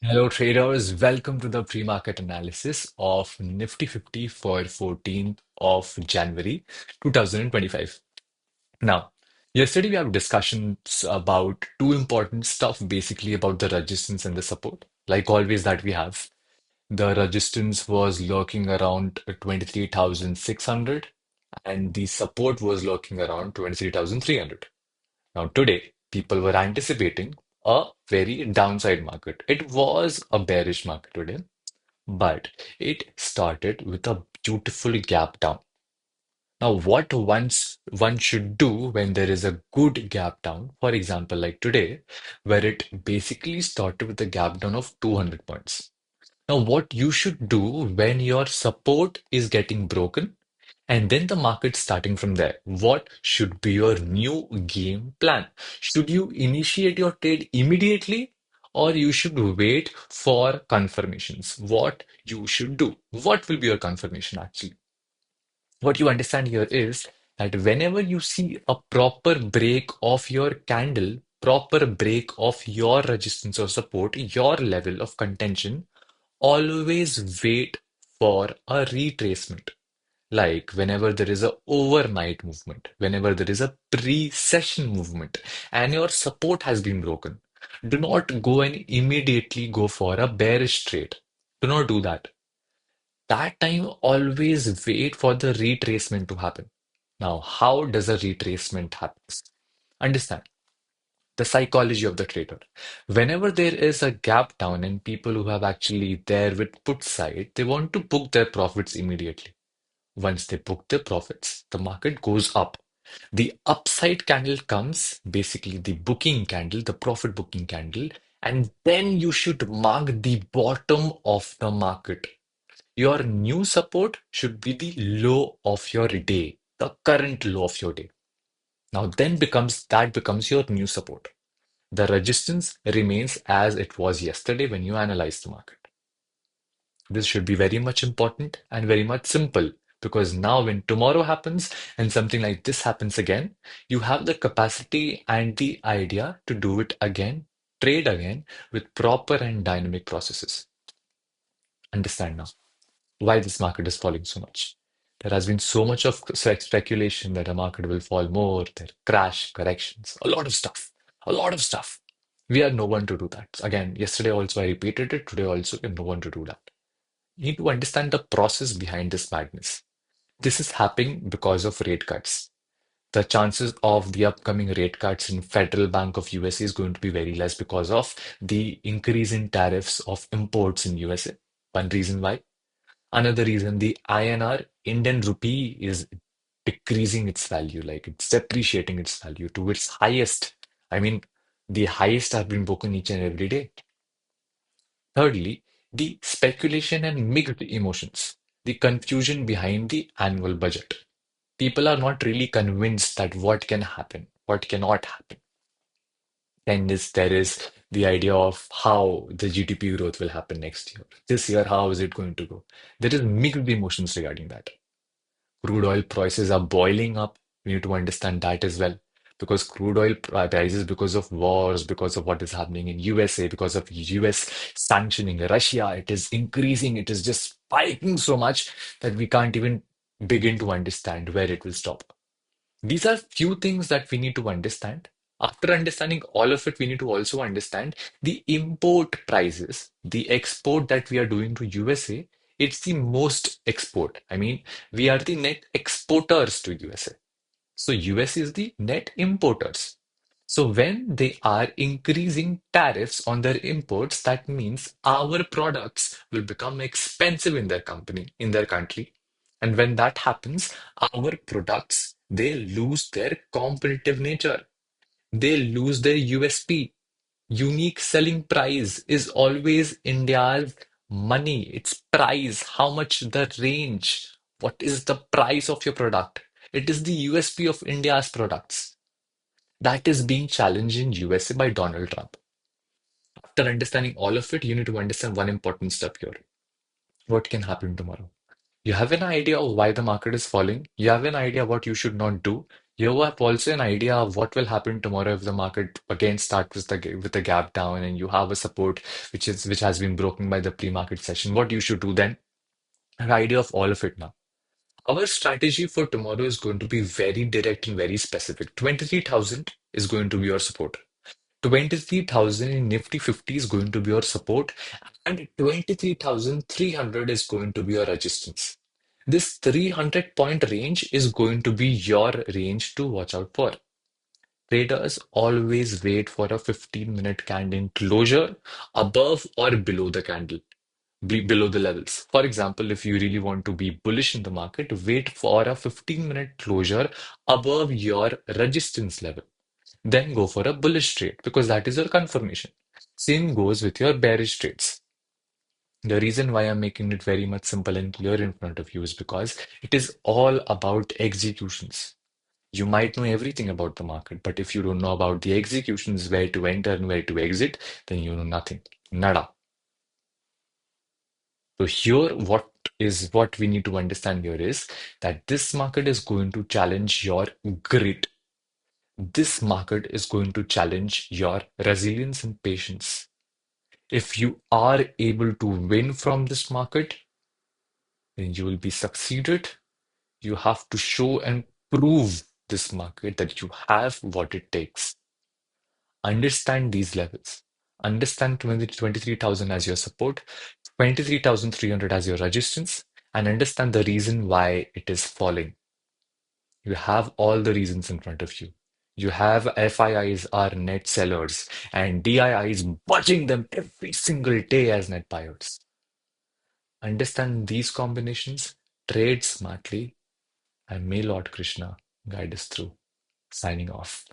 Hello, traders. Welcome to the pre-market analysis of Nifty 50 for 14th of January 2025. Now, yesterday we have discussions about two important stuff, basically about the resistance and the support. Like always that we have, the resistance was lurking around 23,600 and the support was lurking around 23,300. Now, today, people were anticipating a very downside market. It was a bearish market today, but it started with a beautiful gap down. Now, what one should do when there is a good gap down, for example, like today, where it basically started with a gap down of 200 points. Now, what you should do when your support is getting broken and then the market starting from there, what should be your new game plan? Should you initiate your trade immediately or you should wait for confirmations? What you should do? What will be your confirmation actually? What you understand here is that whenever you see a proper break of your candle, proper break of your resistance or support, your level of contention, always wait for a retracement. Like whenever there is a overnight movement, whenever there is a pre-session movement, and your support has been broken, do not go and immediately go for a bearish trade. Do not do that. That time, always wait for the retracement to happen. Now, how does a retracement happen? Understand the psychology of the trader. Whenever there is a gap down and people who have actually there with put side, they want to book their profits immediately. Once they book their profits, the market goes up. The upside candle comes, basically the booking candle, the profit booking candle, and then you should mark the bottom of the market. Your new support should be the low of your day, the current low of your day. Now, then becomes your new support. The resistance remains as it was yesterday when you analyzed the market. This should be very much important and very much simple because now, when tomorrow happens and something like this happens again, you have the capacity and the idea to do it again, trade again with proper and dynamic processes. Understand now why this market is falling so much. There has been so much of speculation that the market will fall more, there crash, corrections, a lot of stuff, a lot of stuff. We are no one to do that. Again, yesterday also I repeated it, today also we are no one to do that. You need to understand the process behind this madness. This is happening because of rate cuts. The chances of the upcoming rate cuts in Federal Bank of USA is going to be very less because of the increase in tariffs of imports in USA. One reason why. Another reason, the INR, Indian rupee, is decreasing its value, like it's depreciating its value to its highest. I mean, the highest have been broken each and every day. Thirdly, the speculation and mixed emotions, the confusion behind the annual budget. People are not really convinced that what can happen, what cannot happen. Then there is the idea of how the GDP growth will happen next year. This year, how is it going to go? There is mixed emotions regarding that. Crude oil prices are boiling up. We need to understand that as well. Because crude oil prices, because of wars, because of what is happening in USA, because of US sanctioning Russia, it is increasing. It is just spiking so much that we can't even begin to understand where it will stop. These are few things that we need to understand. After understanding all of it, we need to also understand the import prices, the export that we are doing to USA. It's the most export. I mean, we are the net exporters to USA. So US is the net importers. So when they are increasing tariffs on their imports, that means our products will become expensive in their company, in their country. And when that happens, our products, they lose their competitive nature. They lose their USP. Unique selling price is always India's money, its price, how much the range, what is the price of your product. It is the USP of India's products that is being challenged in USA by Donald Trump. After understanding all of it, you need to understand one important step here. What can happen tomorrow? You have an idea of why the market is falling. You have an idea what you should not do. You have also an idea of what will happen tomorrow if the market again starts with with a gap down and you have a support which has been broken by the pre-market session. What you should do then? An idea of all of it now. Our strategy for tomorrow is going to be very direct and very specific. 23,000 is going to be your support. 23,000 in Nifty 50 is going to be your support, and 23,300 is going to be your resistance. This 300 point range is going to be your range to watch out for. Traders always wait for a 15-minute candle closure above or below the candle, below the levels. For example, if you really want to be bullish in the market, wait for a 15-minute closure above your resistance level. Then go for a bullish trade because that is your confirmation. Same goes with your bearish trades. The reason why I'm making it very much simple and clear in front of you is because it is all about executions. You might know everything about the market, but if you don't know about the executions, where to enter and where to exit, then you know nothing. Nada. So here, what we need to understand here is that this market is going to challenge your grit. This market is going to challenge your resilience and patience. If you are able to win from this market, then you will be succeeded. You have to show and prove this market that you have what it takes. Understand these levels. Understand 23,000 as your support, 23,300 as your resistance, and understand the reason why it is falling. You have all the reasons in front of you. You have FIIs are net sellers and DIIs budging them every single day as net buyers. Understand these combinations, trade smartly, and may Lord Krishna guide us through. Signing off.